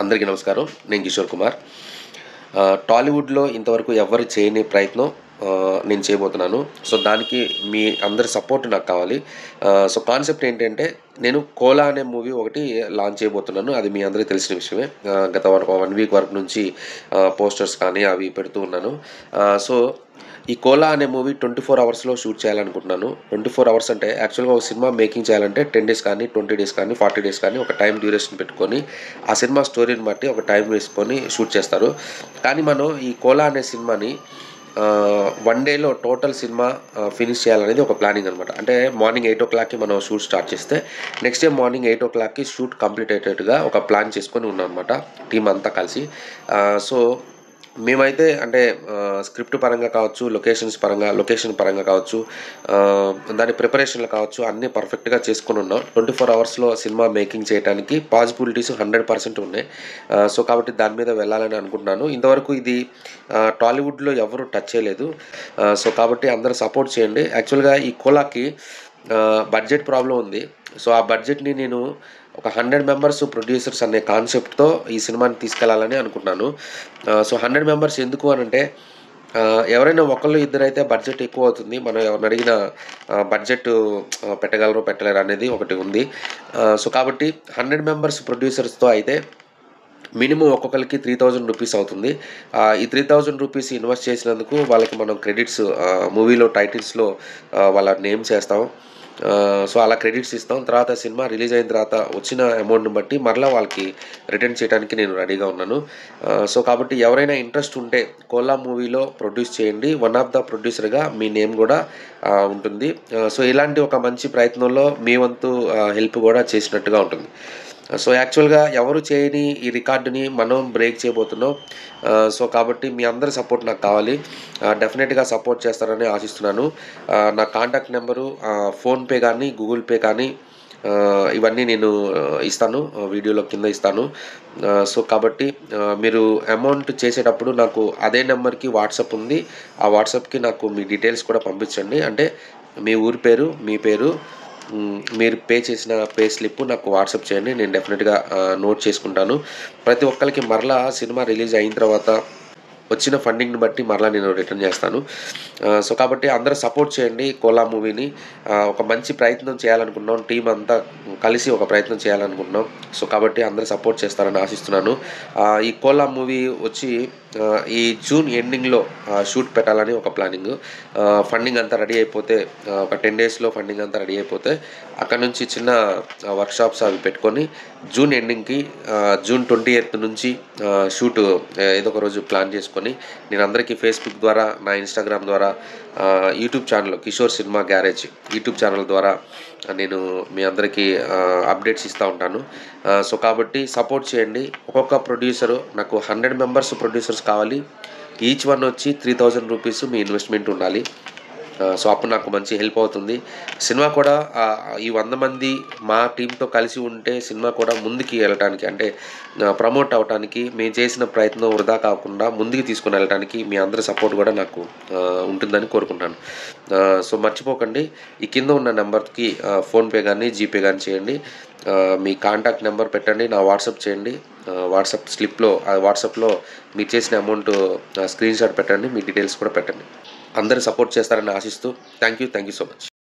అందరికీ నమస్కారం. నేను కిషోర్ కుమార్. టాలీవుడ్‌లో ఇంతవరకు ఎవ్వరు చేయని ప్రయత్నం నేను చేయబోతున్నాను. సో, దానికి మీ అందరి సపోర్ట్ నాకు కావాలి. సో, కాన్సెప్ట్ ఏంటంటే నేను 'కోలా' అనే మూవీ ఒకటి లాంచ్ చేయబోతున్నాను. అది మీ అందరికీ తెలిసిన విషయమే. గత ఒక 1 వీక్ వరకు నుంచి పోస్టర్స్ కానీ అవి పెడుతూ ఉన్నాను. సో, ఈ 'కోలా' అనే మూవీ 24 అవర్స్‌లో షూట్ చేయాలనుకుంటున్నాను. 24 అవర్స్ అంటే యాక్చువల్‌గా ఒక సినిమా మేకింగ్ చేయాలంటే 10 డేస్ కానీ, 20 డేస్ కానీ, 40 డేస్ కానీ ఒక టైమ్ డ్యూరేషన్ పెట్టుకొని, ఆ సినిమా స్టోరీని బట్టి ఒక టైం వేసుకొని షూట్ చేస్తారు. కానీ మనం ఈ 'కోలా' అనే సినిమాని 1 డేలో టోటల్ సినిమా ఫినిష్ చేయాలనేది ఒక ప్లానింగ్ అనమాట. అంటే మార్నింగ్ 8:00కి మనం షూట్ స్టార్ట్ చేస్తే, నెక్స్ట్ డే మార్నింగ్ 8:00కి షూట్ కంప్లీట్ అయ్యేటట్టుగా ఒక ప్లాన్ చేసుకొని ఉన్నామనమాట టీమ్ అంతా కలిసి. సో, మేమైతే అంటే స్క్రిప్ట్ పరంగా కావచ్చు, లొకేషన్ పరంగా కావచ్చు, దాని ప్రిపరేషన్‌లో కావచ్చు అన్నీ పర్ఫెక్ట్‌గా చేసుకొనున్నాం. 24 అవర్స్‌లో సినిమా మేకింగ్ చేయటానికి పాసిబిలిటీస్ 100% ఉన్నాయి. సో, కాబట్టి దాని మీద వెళ్ళాలని అనుకుంటున్నాను. ఇంతవరకు ఇది టాలీవుడ్‌లో ఎవరు టచ్ చేయలేదు. సో, కాబట్టి అందరూ సపోర్ట్ చేయండి. యాక్చువల్‌గా ఈ 'కోలా'కి బడ్జెట్ ప్రాబ్లమ్ ఉంది. సో, ఆ బడ్జెట్‌ని నేను ఒక 100 మెంబర్స్ ప్రొడ్యూసర్స్ అనే కాన్సెప్ట్‌తో ఈ సినిమాని తీసుకెళ్లాలని అనుకుంటున్నాను. సో, 100 మెంబర్స్ ఎందుకు అనంటే ఎవరైనా ఒకళ్ళు ఇద్దరైతే బడ్జెట్ ఎక్కువవుతుంది. మనం ఎవరిని అడిగినా బడ్జెట్ పెట్టగలరో పెట్టలేరో అనేది ఒకటి ఉంది. సో, కాబట్టి 100 మెంబర్స్ ప్రొడ్యూసర్స్‌తో అయితే మినిమమ్ ఒక్కొక్కళ్ళకి ₹3000 అవుతుంది. ఈ ₹3000 ఇన్వెస్ట్ చేసినందుకు వాళ్ళకి మనం క్రెడిట్స్ మూవీలో టైటిల్స్‌లో వాళ్ళ నేమ్స్ ఏస్తాం. సో, అలా క్రెడిట్స్ ఇస్తాం. తర్వాత సినిమా రిలీజ్ అయిన తర్వాత వచ్చిన అమౌంట్‌ని బట్టి మరలా వాళ్ళకి రిటర్న్ చేయడానికి నేను రెడీగా ఉన్నాను. సో, కాబట్టి ఎవరైనా ఇంట్రెస్ట్ ఉంటే 'కోలా' మూవీలో ప్రొడ్యూస్ చేయండి. వన్ ఆఫ్ ద ప్రొడ్యూసర్‌గా మీ నేమ్ గూడా ఉంటుంది. సో, ఇలాంటి ఒక మంచి ప్రయత్నంలో మీ వంతు హెల్ప్ గూడా చేసినట్టుగా ఉంటుంది. సో, యాక్చువల్‌గా ఎవరు చేయని ఈ రికార్డ్‌ని మనం బ్రేక్ చేయబోతున్నాం. సో, కాబట్టి మీ అందరి సపోర్ట్ నాకు కావాలి. డెఫినెట్‌గా సపోర్ట్ చేస్తారని ఆశిస్తున్నాను. నా కాంటాక్ట్ నంబరు ఫోన్‌పే గానీ, గూగుల్ పే కానీ ఇవన్నీ నేను ఇస్తాను. వీడియోలో కింద ఇస్తాను. సో, కాబట్టి మీరు అమౌంట్ చేసేటప్పుడు నాకు అదే నంబర్‌కి వాట్సాప్ ఉంది. ఆ వాట్సాప్‌కి నాకు మీ డీటెయిల్స్ కూడా పంపించండి. అంటే మీ ఊరి పేరు, మీ పేరు, మీరు పే చేసిన పే స్లిప్ నాకు వాట్సాప్ చేయండి. నేను డెఫినెట్‌గా నోట్ చేసుకుంటాను. ప్రతి ఒక్కళ్ళకి మరలా సినిమా రిలీజ్ అయిన తర్వాత వచ్చిన ఫండింగ్‌ని బట్టి మరలా నేను రిటర్న్ చేస్తాను. సో, కాబట్టి అందరూ సపోర్ట్ చేయండి 'కోలా' మూవీని. ఒక మంచి ప్రయత్నం చేయాలనుకుంటున్నాం. టీమ్ అంతా కలిసి ఒక ప్రయత్నం చేయాలనుకుంటున్నాం. సో, కాబట్టి అందరూ సపోర్ట్ చేస్తారని ఆశిస్తున్నాను. ఈ 'కోలా' మూవీ వచ్చి ఈ జూన్ ఎండింగ్‌లో షూట్ పెట్టాలని ఒక ప్లానింగు. ఫండింగ్ అంతా రెడీ అయిపోతే ఒక 10 డేస్‌లో ఫండింగ్ అంతా రెడీ అయిపోతే అక్కడి నుంచి చిన్న వర్క్‌షాప్స్ అవి పెట్టుకొని జూన్ ఎండింగ్‌కి జూన్ 28 నుంచి షూటు ఏదో ఒక రోజు ప్లాన్ చేసుకొని నేను అందరికీ ఫేస్‌బుక్ ద్వారా, నా ఇన్‌స్టాగ్రామ్ ద్వారా, YouTube channel 'Kishore cinema garage' YouTube channel ద్వారా నేను మీ అందరికీ అప్డేట్స్ ఇస్తా ఉంటాను. సో, కాబట్టి సపోర్ట్ చేయండి. ఒక్కొక్క ప్రొడ్యూసరు నాకు 100 మెంబర్స్ ప్రొడ్యూసర్స్ కావాలి. ఈచ్ వన్ వచ్చి ₹3000 మీ ఇన్వెస్ట్‌మెంట్ ఉండాలి. సో, అప్పుడు నాకు మంచి హెల్ప్ అవుతుంది. సినిమా కూడా ఈ 100 మంది మా టీమ్‌తో కలిసి ఉంటే సినిమా కూడా ముందుకి వెళ్ళటానికి అంటే ప్రమోట్ అవ్వటానికి మేము చేసిన ప్రయత్నం వృధా కాకుండా ముందుకు తీసుకొని వెళ్ళటానికి మీ అందరి సపోర్ట్ కూడా నాకు ఉంటుందని కోరుకుంటున్నాను. సో, మర్చిపోకండి ఈ కింద ఉన్న నంబర్‌కి ఫోన్‌పే గానీ, జీపే గానీ చేయండి. మీ కాంటాక్ట్ నెంబర్ పెట్టండి. నా వాట్సాప్ చేయండి. వాట్సాప్‌లో మీరు చేసిన అమౌంట్ స్క్రీన్‌షాట్ పెట్టండి. మీ డీటెయిల్స్ కూడా పెట్టండి. అందరూ సపోర్ట్ చేస్తారని ఆశిస్తూ థ్యాంక్ యూ సో మచ్.